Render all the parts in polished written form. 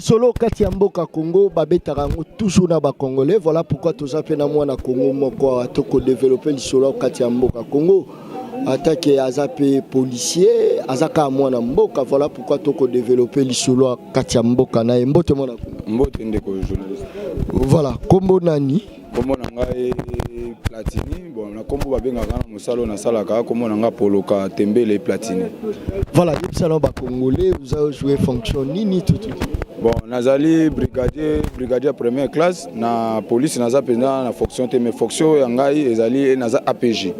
Solo kati ya mboka Congo babetaka ngo toujours na ba congolais, voilà pourquoi tous appena mwana Congo moko toko développer le solo kati ya mboka Congo attaque azape policier azaka mwana mboka, voilà pourquoi toko développer le solo kati ya mboka na mbote mwana mbote ndeko journaliste. Voilà kombo nani kombo nanga Platini, bon na kombo babengaka na mosalo na salaka kombo nanga Poloka Tembele Platini. Voilà, les salons ba congolais, vous avez joué fonction nini tout. Bon, nazali brigadier première classe na police naza pendant na fonction te mais fonction yangai ezali naza APJ.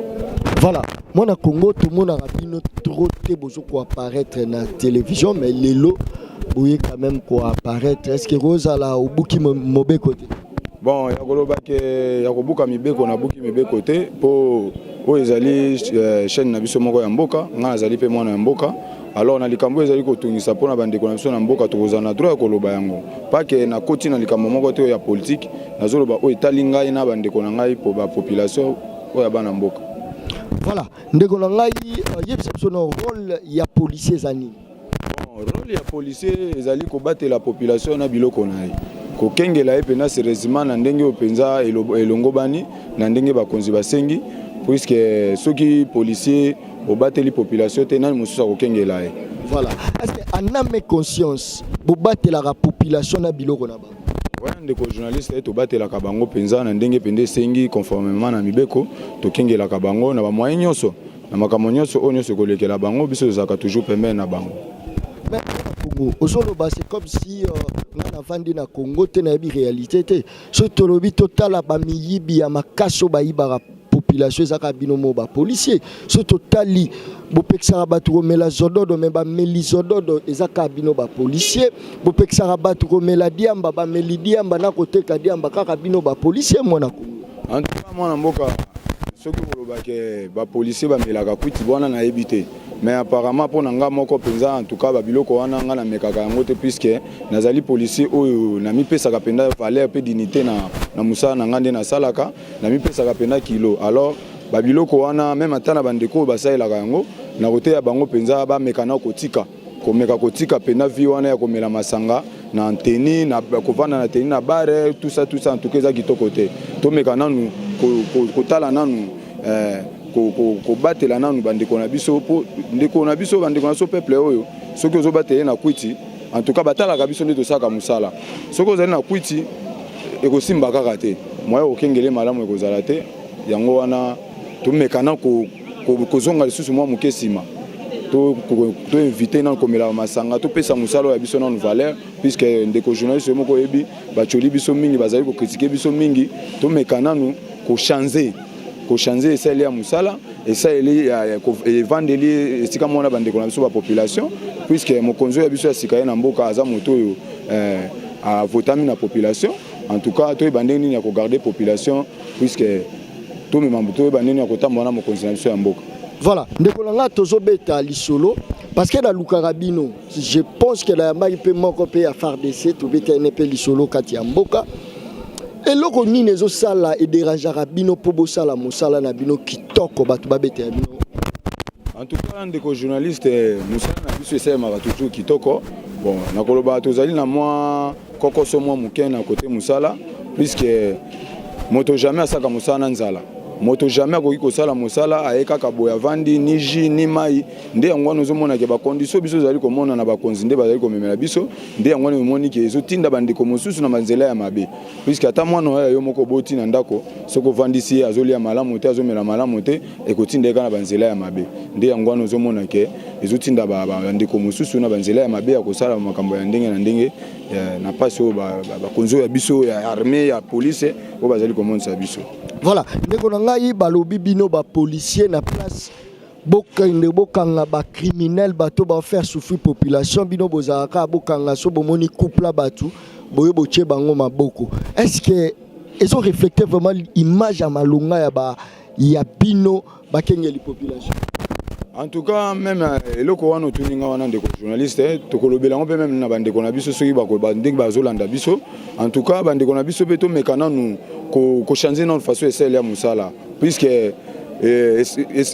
Voilà, moi na Congo tout le monde a rapidement trop très beau pour apparaître na télévision mais lelo boye quand même pour apparaître. Est-ce que Rosa la au buki mobe côté? Bon, yakoloba ke yakobuka mibeko na buki mibeko côté pour ezali chaîne na biso moko ya mboka, nga nazali pe mwana ya mboka. Alors na likambo ezali kotungisa pona bandeko na biso na mboka tokozana droit koloba yango pas que na koti na likambo moko te ya politique nazoloba o etali ngai na bandeko na ngai po ba population oya bana mboka. Voilà, ndeko na ngai yebisa biso no rôle ya policier zani. Bon, rôle ya policier ezali ko battre la population na biloko na ye ko kengela epena sérieusement na ndenge openza elongo bani na ndenge bakonzi basengi puisque soki policier au battre les populations tenant mususa ko kengela ye. Voilà, est-ce que en âme et conscience bo battre la population na biloko na ba voilà ndeko journaliste to battre la kabango penza na ndenge pende sengi conformément na mibeko to kengela kabango na ba moyen nyonso na makambo nyonso onyoso ko lekela bango biso zaka toujours pembeni na bango. Mais Congo ozoloba c'est comme si on a vendu na Congo te na bi réalité te so tolobi total ba miyibi ya makaso ba ibara population zaka binomo ba policier so totali bopekisaka batu komela zododo me ba meli zododo ezaka bino ba policier bopekisaka batu komela diamba ba meli diamba na koteka diamba kaka bino ba policier mwana Congo. En tout cas mwana mboka soki koloba ke ba policier ba melaka kwiti bwana na ebité mais apparemment pour nga moko penza en tout cas ba biloko wana nga na mekaka yango te puisque nazali policier oyo na mipesaka penda valeur pe dignité na musala na ngande na salaka na mipesaka penda kilo alors ba biloko wana même atana bandeko basalaka yango na kote ya bango penza ba mekana kotika komeka kotika penda vi wana ya komela masanga na anteni na kovanda na teni na bare tout ça en tout cas za kitoko te to mekana nu kotala nanu ko batela nanu bandeko na biso po ndeko na biso bandeko na so peuple oyo soki ozo batela na kwiti en tout cas batala ka biso ndeto saka musala soki ozali na kwiti ekosimba kaka te moyo okengele malamu ekozala te yango wana to mekana ko zonga lisusu mwa mukesima to inviter na komela masanga to pesa musala ya biso na valeur puisque ndeko journaliste moko yebi bacholi biso mingi bazali ko critiquer biso mingi to mekana nu ko changer celle ya musala et ça et vandeli esika mona bandeko na biso ba population puisque mokonzo ya biso ya sikaye na mboka aza moto yo a votami na population en tout cas to bandeni ya ko garder population puisque to memambo to bandeni ya ko tamona mokonzo na biso ya mboka. Voilà, ndeko nga tozobeta lisolo parce que dans Lukarabino je pense que la mai peut moko pe ya FARDC to beta ne pe lisolo kati ya mboka. Et le roni nezo sala et dérangeara bino pobo sala musala na bino kitoko batu babete bino. En tout cas ndeko journaliste musala na biso essaye mara toujours kitoko. Bon nakoloba tozali na moi kokoso moi mukena côté musala puisque moto jamais asaka musala na nzala. Moto jamais akoki kosala musala ayeka kaboya vandi ni ji ni mai nde yango nozo mona ke ba condition biso zali komona na ba konzi nde bazali komemela biso nde yango ne moni ke ezo tinda bandeko mosusu na manzela ya mabe puisque ata mwana oyo yo moko boti na ndako soko vandisi azolia malamu te azomela malamu te ekotinda eka na banzela ya mabe nde yango nozo mona ke ezo tinda bandeko mosusu na banzela ya mabe ya kosala makambo ya ndenge na ndenge na pasi oyo ba konzo ya biso ya armée ya police oyo bazali komonisa biso. Voilà, ndeko na ngai balobi bino ba policier na place bokanga ba criminel bato ba faire souffrir population bino bozaka bokanga so bomoni couple batu boye boche bango maboko. Est-ce que ils ont reflété vraiment l'image à malunga ya bino bakengeli population? En tout cas même eloko wana tuninga wana ndeko journaliste tokolobela ngo pe même na bandeko na biso soki bandeko bazolanda biso en tout cas bandeko na biso pe to mekana nu ko changer notre façon essayer ya musala puisque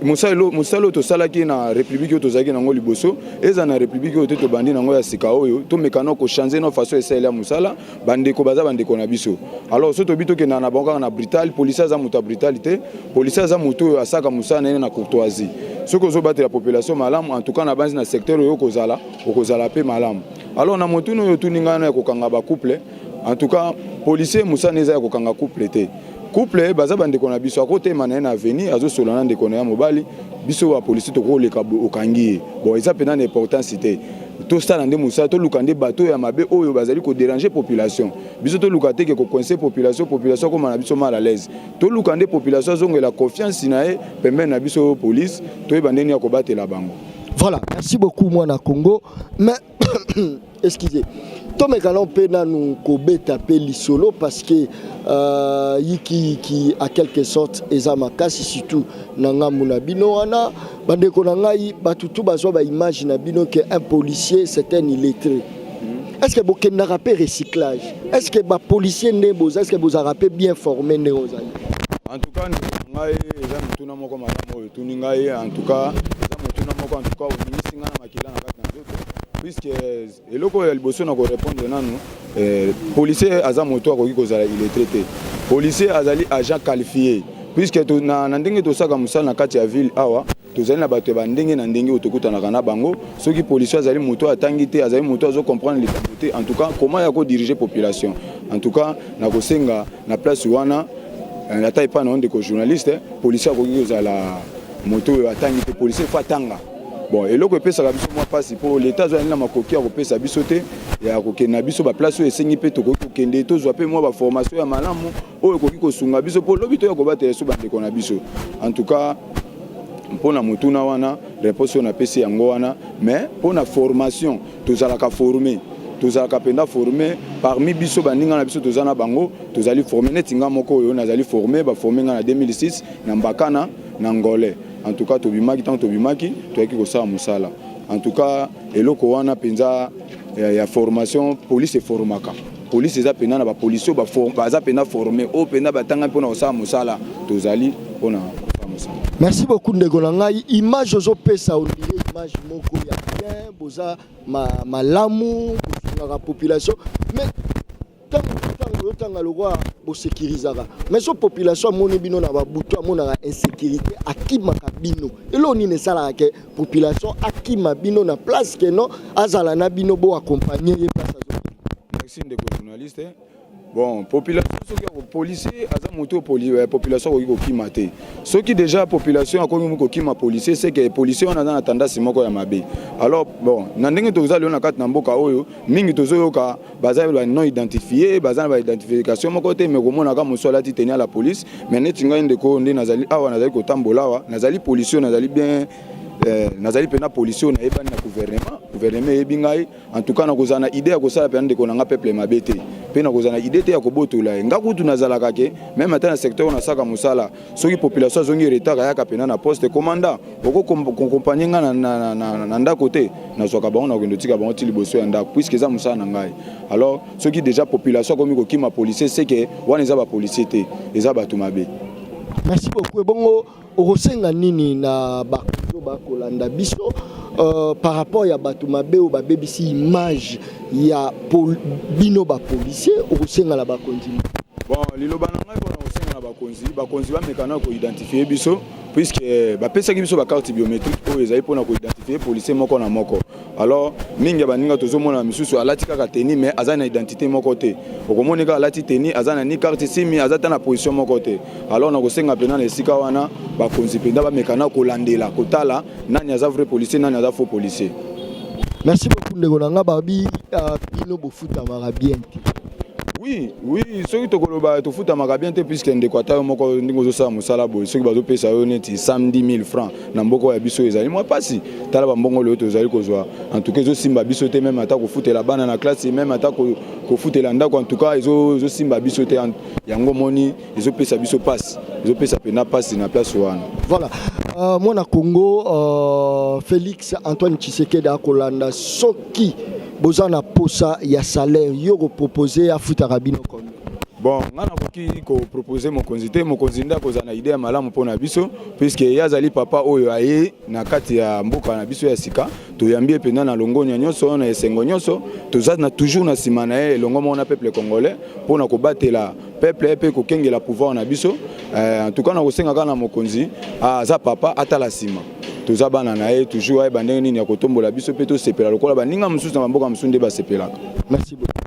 mosala tosalaki na république oyo tozalaki nango liboso eza na république oyo te tobandi nango ya sika oyo tomekana kochange no façon esala ya mosala bandeko baza bandeko na biso alors so tobi tokenda na bango kaka na brutal policier aza moto ya brutalité policier aza moto oyo asaka mosala na ye na courtoisie soki ozobatela population malamu en tout cas na banzi na secteur oyo okozala mpe malamu alors na motuni oyo tuninga ya kokanga bacouple en tout cas policier mosala eza ya kokanga couple te couple baza bandeko na biso akotema na ye na avenir azosola na ndeko na ya mobali biso ba policier tokoleka okangi ye bon eza mpena na importance te tosala nde mosala toluka nde bato ya mabe oyo bazali kodéranger population biso toluka te ke kocoince population akoma na biso mal à l'aise toluka nde population azongela confiance na ye pembeni na biso police toyeba ndeni ya kobatela bango. Voilà, merci beaucoup moi na Congo mais excusez tomekana mpe nanu kobeta mpe lisolo parce que qui a quelque sorte eza makasi surtout na ngambu na bino wana bandeko na ngai batutu bazwa ba image na bino que un policier c'est un illettré. Est-ce que bokenda rappel recyclage? Est-ce que ba policier ndebo est-ce que vous a rappel bien formé ndozali? En tout cas ngai eza mutuna moko malamu oyo tuni ngai en tout cas eza mutuna moko en tout cas ominisi nga na makila na kati na nzoto puisque eloko ya liboso na ko répondre nanu policier aza moto akoki kozala illettré te policier azali agent qualifié puisque na ndenge tosaka mosala na kati ya ville awa tozali na bato ya ndenge na ndenge otokutanaka na bango soki policier azali moto atangi te azali moto azo comprendre likambo te en tout cas comment ya ko diriger population en tout cas na kosenga na place wana na taille pas na ndeko journaliste policier akoki kozala moto atangi te policier fa tanga. Bon, et loko epesaka biso mwa pasi po l'état azali na makoki ya kopesa biso te ya kokenda biso ba place oyo esengi mpe tokoki kokende tozwa mpe mwa ba formation ya malamu oyo ekoki kosunga biso po lobi to ya kobatela so bandeko na biso. En tout cas mpona motuna wana réponse oyo napesi yango wana mais mpona formation tozalaka penda formé parmi biso baninga na biso tozana bango tozali formé neti nga moko oyo nazali formé baforme nga na 2006 na Mbakana na Ngolé. En tout cas tobimaki tant tobimaki toyaki kosala mosala en tout cas eloko wana penza ya formation police formaka police eza pena na ba policier baza pena formé o pena batanga mpona kosala mosala tozali mpona kosala mosala. Merci beaucoup ndeko na ngai image ozopesa ondire image moko ya bien boza malamu la population mais tanga le roi bo sécurisera mais so population moni bino na babuto amona insécurité akima kabino elo ni ne sala ke population akima bino na place que non azala na bino bo accompagner ye place azo. Merci ndeko journaliste. Bon, population soki ya policier aza moto population ko kima te. Soki déjà population akomi ko kima policier c'est que policier on a na tendance moko ya mabe. Alors bon, na ndenge tozali na kati na mboka oyo mingi tozoyoka bazali ba non identifié, bazali ba identification moko te mais komona ka mosola ti tenir la police, mais neti ngai ndeko nde nazali awa nazali ko tambola awa, nazali policier nazali bien nazali pena policier na yebani na gouvernement yebingai en tout cas na kozana idée ya kosala pena ndeko nanga peuple mabete pena kozana idée te ya kobotola ngakutu nazala kake même atana secteur na saka musala soki population zongi retard ya pena na poste commandant oko accompagner nga na ndako te na soka bango na kendo tika bango ti liboso ya ndako puisque za musala na ngai alors soki déjà population komi ko kima policier c'est que wana eza ba policier te eza ba tumabe. Merci beaucoup bongo okosenga nini na ba kolanda biso par rapport ya bato mabe ou ba BBC image ya bino ba policier okosenga la bakonzi. Bon liloba na ngai bona okosenga na bakonzi ba mekana ko identifier biso puisque ba pesa biso ba carte biométrique oyo ezali pona ko identifier policier moko na moko. Alors mingi baninga tozomona misusu alati kaka teni mais azana identité moko te okomonika alati teni azana ni carte simi azata na position moko te alors na kosenga pena na esika wana bakonzi penda ba mekana kolandela kotala nani aza vrai policier nani aza faux policier. Merci beaucoup ndeko nanga babi bino bofuta mara bien. Oui, soki tokoloba tofuta maka bien te puisque ndeko ata moko ndingo zosala mosala boy soki bazo pesa yo neti 110 000 francs na mboko ya biso ezali moi pasi tala ba mbongo le tozali kozwa en tout cas zo simba biso te même ata ko futela bana na classe même ata ko futela ndako en tout cas zo simba biso te yango moni zo pesa biso passe zo pesa pena passe na place wana. Voilà. Moi na Congo Félix Antoine Tshisekedi akolanda soki bozana posa ya salaire yo proposé à Futarabino comme Bon, nga nakoki ko proposer mokonzi te, mokonzi nda koza na idée ya malamu pona biso puisque yazali papa oyo aye na kati ya mboka na biso ya sika toyambi penda na longonya nyonso na esengo nyonso toza na toujours na sima na ye longo mona peuple congolais pona ko batela peuple pe ko kengela pouvoir na biso en tout cas na kosenga kana mokonzi aza papa atala sima toza bana na ye toujours ay bandenge nini ya kotombola biso pe to sepela lokola baninga mususu na mboka musunde ba sepelaka. Merci beaucoup.